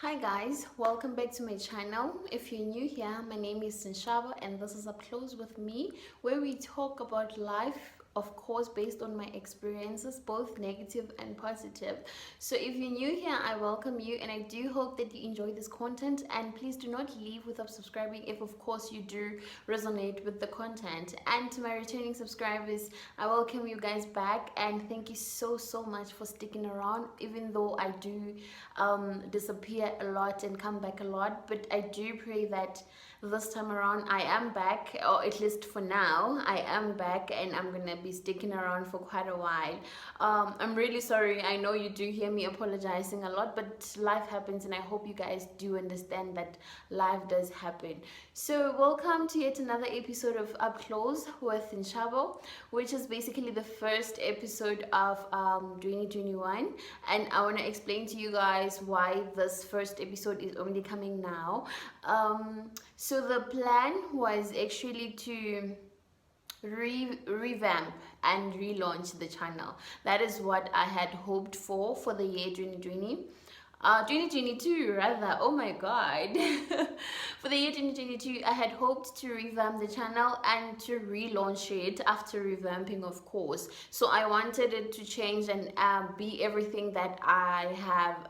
Hi guys, welcome back to my channel. If you're new here, my name is Sinshaba and this is Up Close with me, where we talk about life, of course, based on my experiences, both negative and positive. So if you're new here, I welcome you and I do hope that you enjoy this content, and please do not leave without subscribing if of course you do resonate with the content. And to my returning subscribers, I welcome you guys back and thank you so much for sticking around, even though I do disappear a lot and come back a lot, but I do pray that this time around I am back, or at least for now I am back, and I'm gonna be sticking around for quite a while. I'm really sorry. I know you do hear me apologizing a lot, but life happens and I hope you guys do understand that life does happen. So welcome to yet another episode of Up Close with Nshabo, which is basically the first episode of 2021, and I want to explain to you guys why this first episode is only coming now. So the plan was actually to revamp and relaunch the channel. That is what I had hoped for the year 2022 rather. Oh my god. For the year 2022, I had hoped to revamp the channel and to relaunch it after revamping, of course. So I wanted it to change and be everything that I have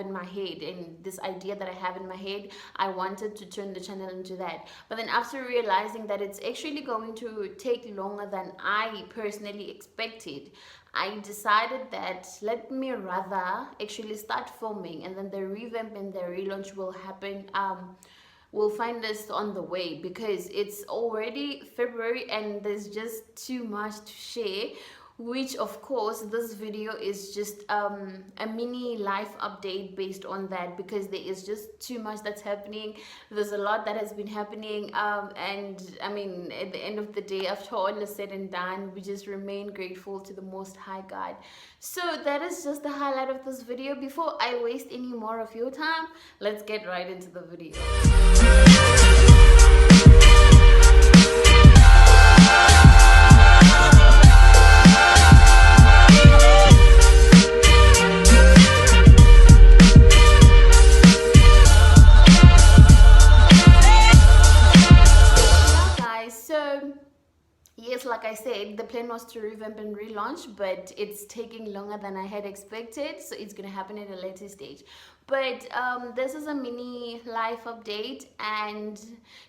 in my head, and this idea that I have in my head, I wanted to turn the channel into that. But then after realizing that it's actually going to take longer than I personally expected, I decided that let me rather actually start filming, and then the revamp and the relaunch will happen. We'll find this on the way, because it's already February and there's just too much to share, which of course this video is just a mini life update based on that, because there is just too much that's happening. There's a lot that has been happening, and I mean, at the end of the day, after all is said and done, we just remain grateful to the Most High God. So that is just the highlight of this video. Before I waste any more of your time, let's get right into the video. Yes, like I said, the plan was to revamp and relaunch, but it's taking longer than I had expected, so it's gonna happen at a later stage. But this is a mini life update, and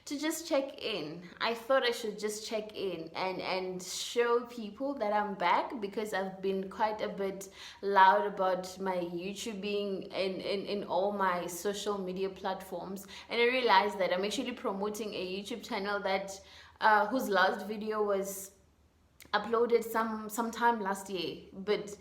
to just check in, I thought I should just check in and show people that I'm back, because I've been quite a bit loud about my YouTubing in all my social media platforms, and I realized that I'm actually promoting a YouTube channel that whose last video was uploaded sometime last year. But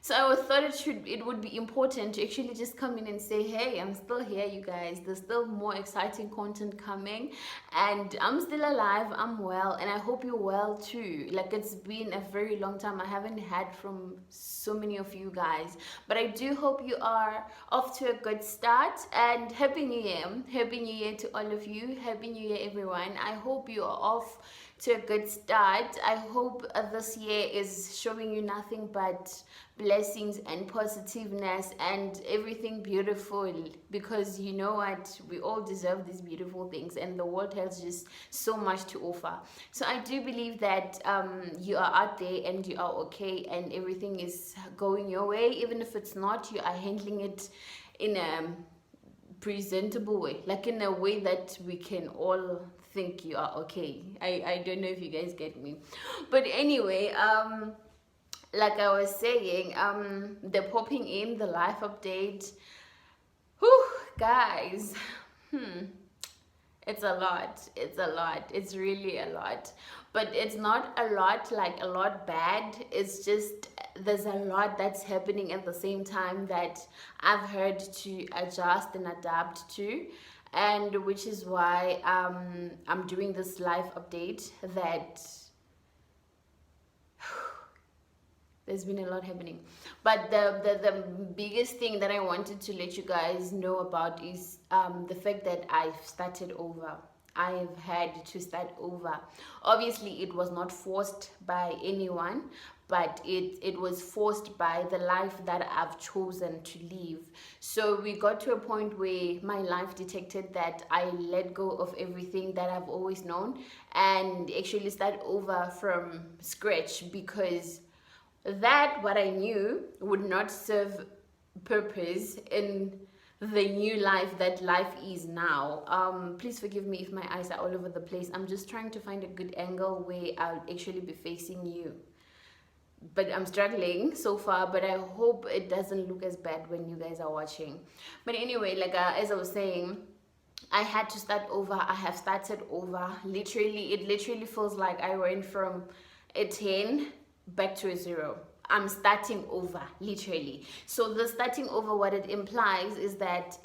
so I thought it would be important to actually just come in and say, hey, I'm still here, you guys. There's still more exciting content coming, and I'm still alive, I'm well, and I hope you're well too. Like, it's been a very long time I haven't had from so many of you guys, but I do hope you are off to a good start, and happy new year to all of you. Happy new year, everyone. I hope you are off to a good start. I hope this year is showing you nothing but blessings and positiveness and everything beautiful, because you know what, we all deserve these beautiful things, and the world has just so much to offer. So I do believe that you are out there and you are okay, and everything is going your way. Even if it's not, you are handling it in a presentable way, like in a way that we can all think you are okay. I don't know if you guys get me, but anyway, like I was saying, the popping in the life update. Whew, guys, it's a lot. It's really a lot, but it's not a lot like a lot bad. It's just there's a lot that's happening at the same time that I've had to adjust and adapt to, and which is why I'm doing this live update. That there's been a lot happening, but the biggest thing that I wanted to let you guys know about is the fact that I've started over. I've had to start over. Obviously, it was not forced by anyone, but it was forced by the life that I've chosen to live. So we got to a point where my life detected that I let go of everything that I've always known and actually start over from scratch, because that what I knew would not serve purpose in the new life that life is now. Please forgive me if my eyes are all over the place. I'm just trying to find a good angle where I'll actually be facing you, but I'm struggling so far, but I hope it doesn't look as bad when you guys are watching. But anyway, like as I was saying, I had to start over. I have started over. Literally, it literally feels like I went from a 10 back to a 0. I'm starting over, literally. So the starting over, what it implies is that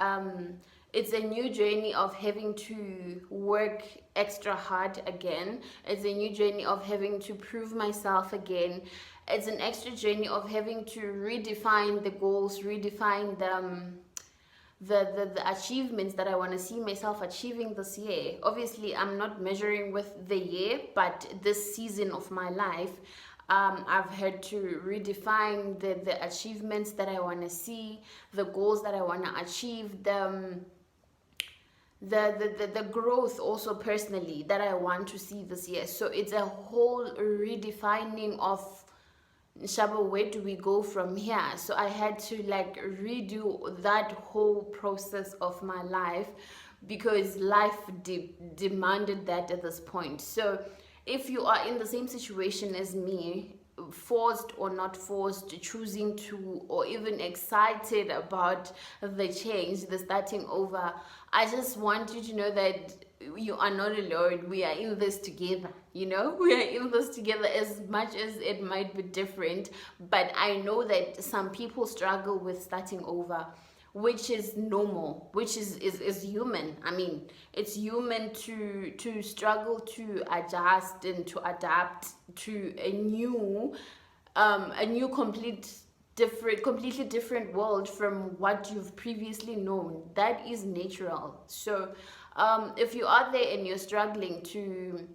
it's a new journey of having to work extra hard again. It's a new journey of having to prove myself again. It's an extra journey of having to redefine the goals, redefine the achievements that I want to see myself achieving this year. Obviously, I'm not measuring with the year, but this season of my life, I've had to redefine the achievements that I want to see, the goals that I want to achieve, the growth also personally that I want to see this year. So it's a whole redefining of Shaba, where do we go from here? So I had to like redo that whole process of my life, because life demanded that at this point. So if you are in the same situation as me, forced or not forced, choosing to, or even excited about the change, the starting over, I just want you to know that you are not alone. We are in this together, you know. We are in this together, as much as it might be different. But I know that some people struggle with starting over, which is normal, which is human. I mean, it's human to struggle to adjust and to adapt to a new completely different world from what you've previously known. That is natural. So if you are there and you're struggling to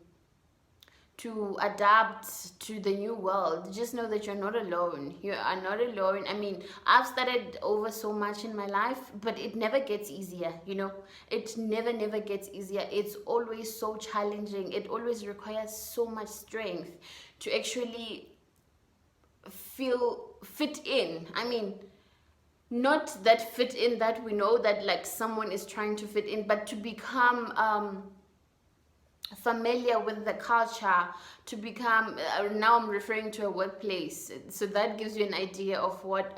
adapt to the new world, just know that you're not alone. You are not alone. I mean, I've started over so much in my life, but it never gets easier, you know. It never gets easier. It's always so challenging. It always requires so much strength to actually feel fit in. I mean, not that fit in that we know that like someone is trying to fit in, but to become familiar with the culture, to become now I'm referring to a workplace, so that gives you an idea of what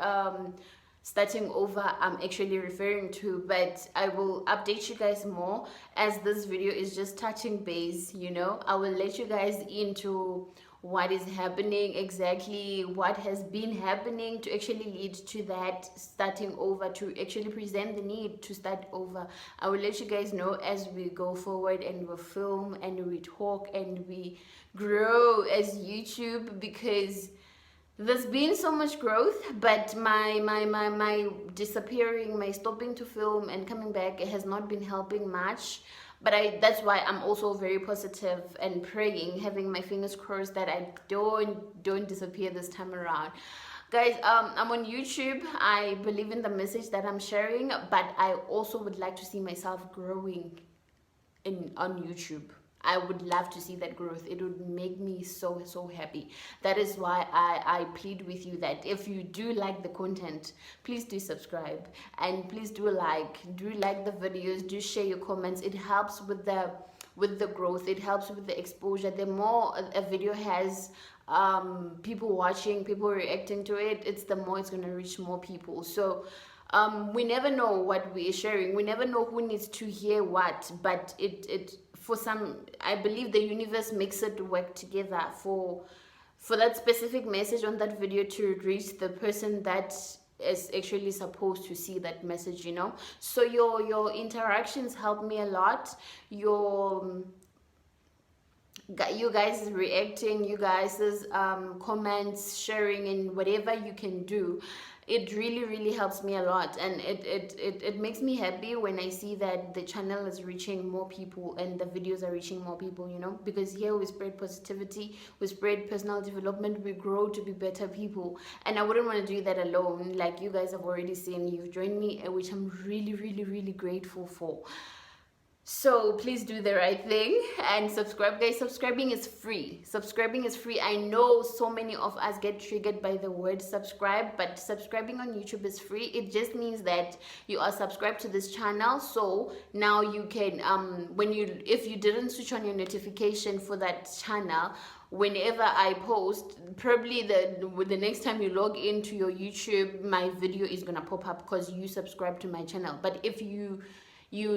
starting over I'm actually referring to. But I will update you guys more, as this video is just touching base, you know. I will let you guys into what is happening, exactly what has been happening to actually lead to that starting over, to actually present the need to start over. I will let you guys know as we go forward and we film and we talk and we grow as YouTube, because there's been so much growth, but my disappearing, my stopping to film and coming back, it has not been helping much. But that's why I'm also very positive and praying, having my fingers crossed that I don't disappear this time around. Guys, I'm on YouTube. I believe in the message that I'm sharing, but I also would like to see myself growing on YouTube. I would love to see that growth. It would make me so happy. That is why I plead with you that if you do like the content, please do subscribe, and please do like the videos, do share your comments. It helps with the growth, it helps with the exposure. The more a video has people watching, people reacting to it, it's the more it's going to reach more people. So we never know what we are sharing, we never know who needs to hear what, but it for some, I believe the universe makes it work together for that specific message on that video to reach the person that is actually supposed to see that message, you know. So your interactions help me a lot. You guys reacting, you guys comments, sharing, and whatever you can do, it really helps me a lot, and it makes me happy when I see that the channel is reaching more people and the videos are reaching more people, you know, because here we spread positivity, we spread personal development, we grow to be better people. And I wouldn't want to do that alone. Like you guys have already seen, you've joined me, which I'm really grateful for. So please do the right thing and subscribe, guys. Subscribing is free. Subscribing is free. I know so many of us get triggered by the word subscribe, but subscribing on YouTube is free. It just means that you are subscribed to this channel, so now you can if you didn't switch on your notification for that channel, whenever I post, probably the next time you log into your YouTube, my video is gonna pop up because you subscribe to my channel. But if you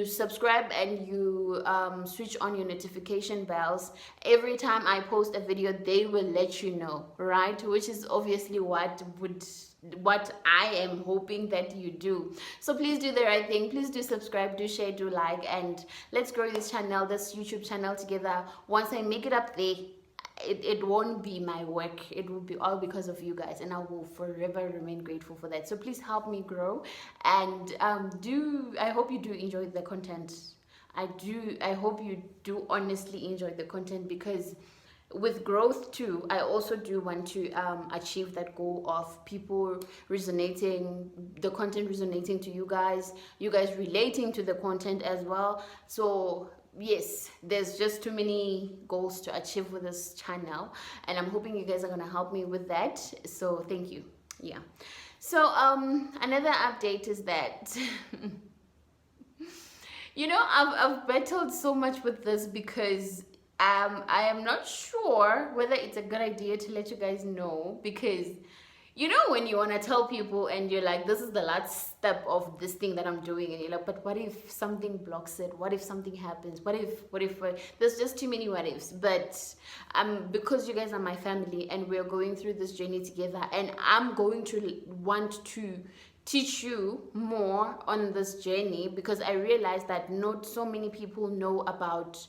subscribe and you switch on your notification bells, every time I post a video they will let you know, right? Which is obviously what I am hoping that you do. So please do the right thing. Please do subscribe, do share, do like, and let's grow this channel, this YouTube channel together. Once I make it up there, it won't be my work, it will be all because of you guys, and I will forever remain grateful for that. So please help me grow, and I hope you do enjoy the content. I hope you do honestly enjoy the content, because with growth too, I also do want to achieve that goal of people resonating, the content resonating to you guys relating to the content as well. So yes, there's just too many goals to achieve with this channel, and I'm hoping you guys are gonna help me with that. So thank you. Yeah. So another update is that you know, I've battled so much with this, because I am not sure whether it's a good idea to let you guys know, because you know when you want to tell people and you're like, this is the last step of this thing that I'm doing, and you're like, but what if something blocks it? What if something happens? What if there's just too many what ifs. But because you guys are my family and we're going through this journey together, and I'm going to want to teach you more on this journey, because I realize that not so many people know about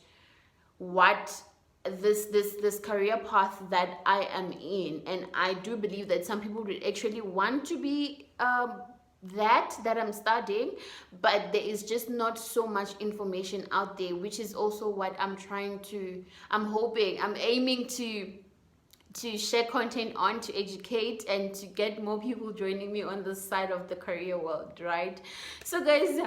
what this career path that I am in. And I do believe that some people would actually want to be that I'm studying, but there is just not so much information out there, which is also what I'm aiming to share content on, to educate and to get more people joining me on this side of the career world, right? So guys,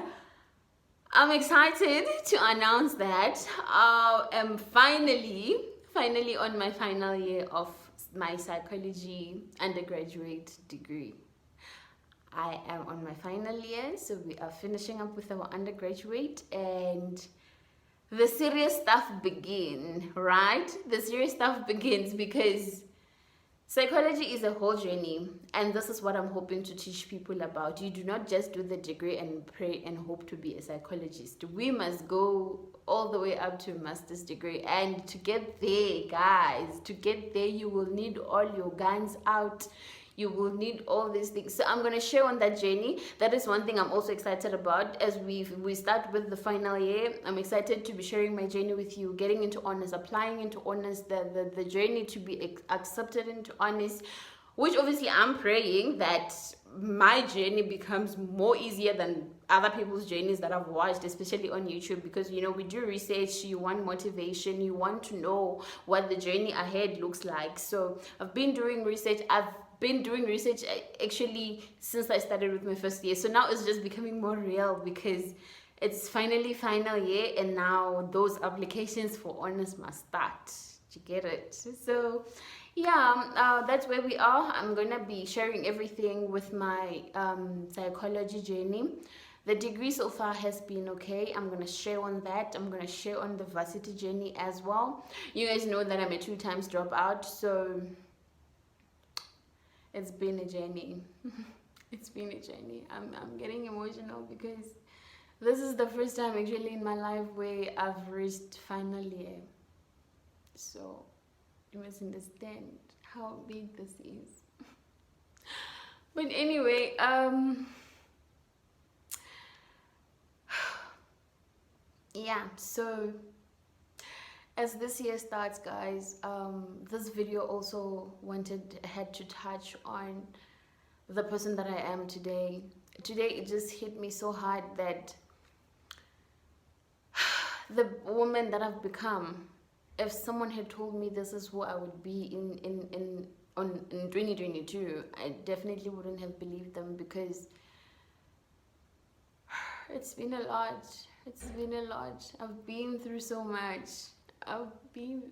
I'm excited to announce that I am finally on my final year of my psychology undergraduate degree. I am on my final year, so we are finishing up with our undergraduate, and the serious stuff begins, right? The serious stuff begins, because psychology is a whole journey, and this is what I'm hoping to teach people about. You do not just do the degree and pray and hope to be a psychologist. We must go all the way up to a master's degree, and to get there, guys, to get there, you will need all your guns out. You will need all these things. So I'm going to share on that journey. That is one thing I'm also excited about. As we start with the final year, I'm excited to be sharing my journey with you, getting into honors, applying into honors, the journey to be accepted into honors, which obviously I'm praying that my journey becomes more easier than other people's journeys that I've watched, especially on YouTube, because you know, we do research, you want motivation, you want to know what the journey ahead looks like. So I've been doing research actually since I started with my first year. So now it's just becoming more real, because it's finally final year, and now those applications for honors must start. You get it? So yeah, that's where we are. I'm gonna be sharing everything with my psychology journey. The degree so far has been okay. I'm gonna share on that. I'm gonna share on the varsity journey as well. You guys know that I'm a 2 times dropout, so it's been a journey. It's been a journey. I'm getting emotional, because this is the first time actually in my life where I've reached final year. So you must understand how big this is. But anyway, yeah, so as this year starts, guys, this video also had to touch on the person that I am today. Today it just hit me so hard that the woman that I've become, if someone had told me this is who I would be in 2022, I definitely wouldn't have believed them, because it's been a lot. It's been a lot. I've been through so much. I've been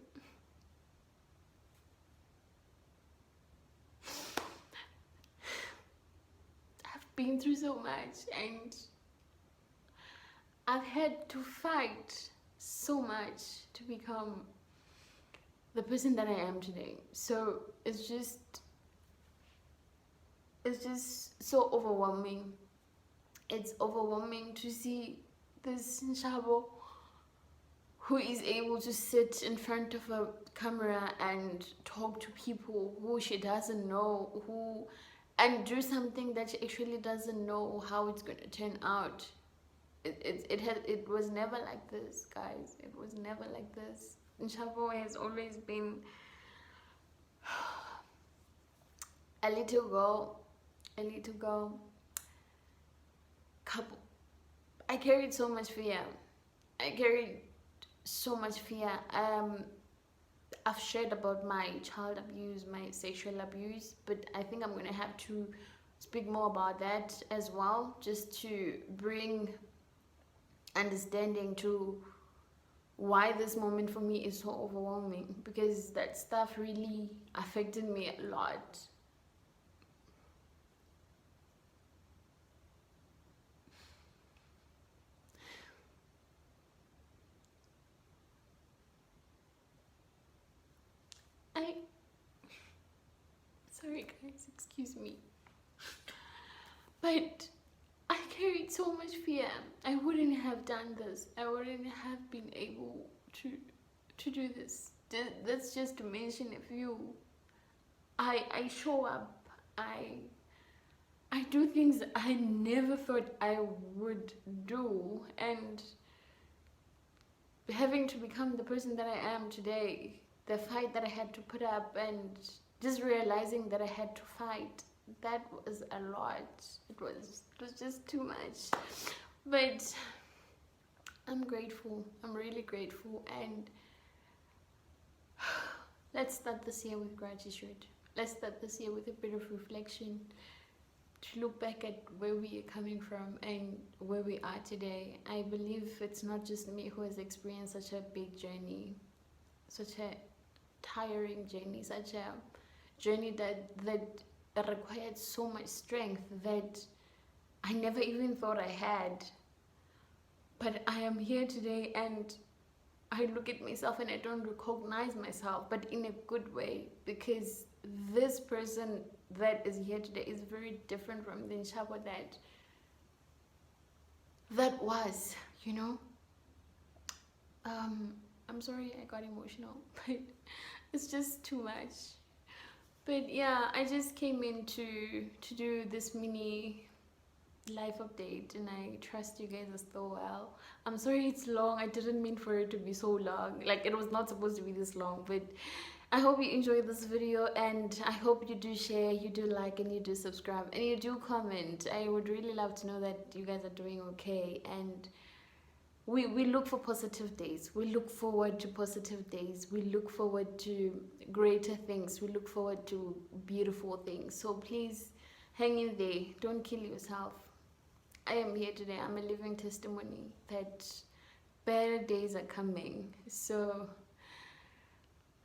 through so much, and I've had to fight so much to become the person that I am today. So it's just so overwhelming. It's overwhelming to see this Nshabo who is able to sit in front of a camera and talk to people who she doesn't know, and do something that she actually doesn't know how it's going to turn out. It was never like this, guys. It was never like this. Nshabo has always been a little girl, couple. I carried so much fear. I've shared about my child abuse, my sexual abuse, but I think I'm gonna have to speak more about that as well, just to bring understanding to why this moment for me is so overwhelming, because that stuff really affected me a lot. Sorry guys, excuse me. But I carried so much fear. I wouldn't have done this. I wouldn't have been able to do this. That's just to mention a few. I show up. I do things I never thought I would do, and having to become the person that I am today, the fight that I had to put up, and just realizing that I had to fight, that was a lot. It was just too much. But I'm grateful. I'm really grateful. And let's start this year with gratitude. Let's start this year with a bit of reflection, to look back at where we are coming from and where we are today. I believe it's not just me who has experienced such a big journey, such a tiring journey, such a journey that required so much strength that I never even thought I had. But I am here today, and I look at myself and I don't recognize myself, but in a good way, because this person that is here today is very different from the Nshabo that was, you know. I'm sorry I got emotional, but it's just too much. But yeah, I just came in to do this mini life update, and I trust you guys are still well. I'm sorry it's long. I didn't mean for it to be so long. Like, it was not supposed to be this long, but I hope you enjoyed this video, and I hope you do share, you do like, and you do subscribe, and you do comment. I would really love to know that you guys are doing okay, and we look for positive days. We look forward to positive days. We look forward to greater things. We look forward to beautiful things. So please hang in there. Don't kill yourself. I am here today. I'm a living testimony that better days are coming. So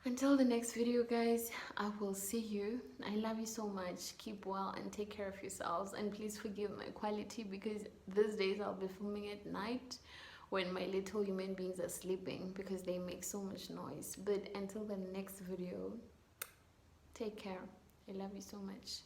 until the next video, guys, I will see you. I love you so much. Keep well and take care of yourselves. And please forgive my quality, because these days I'll be filming at night when my little human beings are sleeping, because they make so much noise. But until the next video, take care. I love you so much.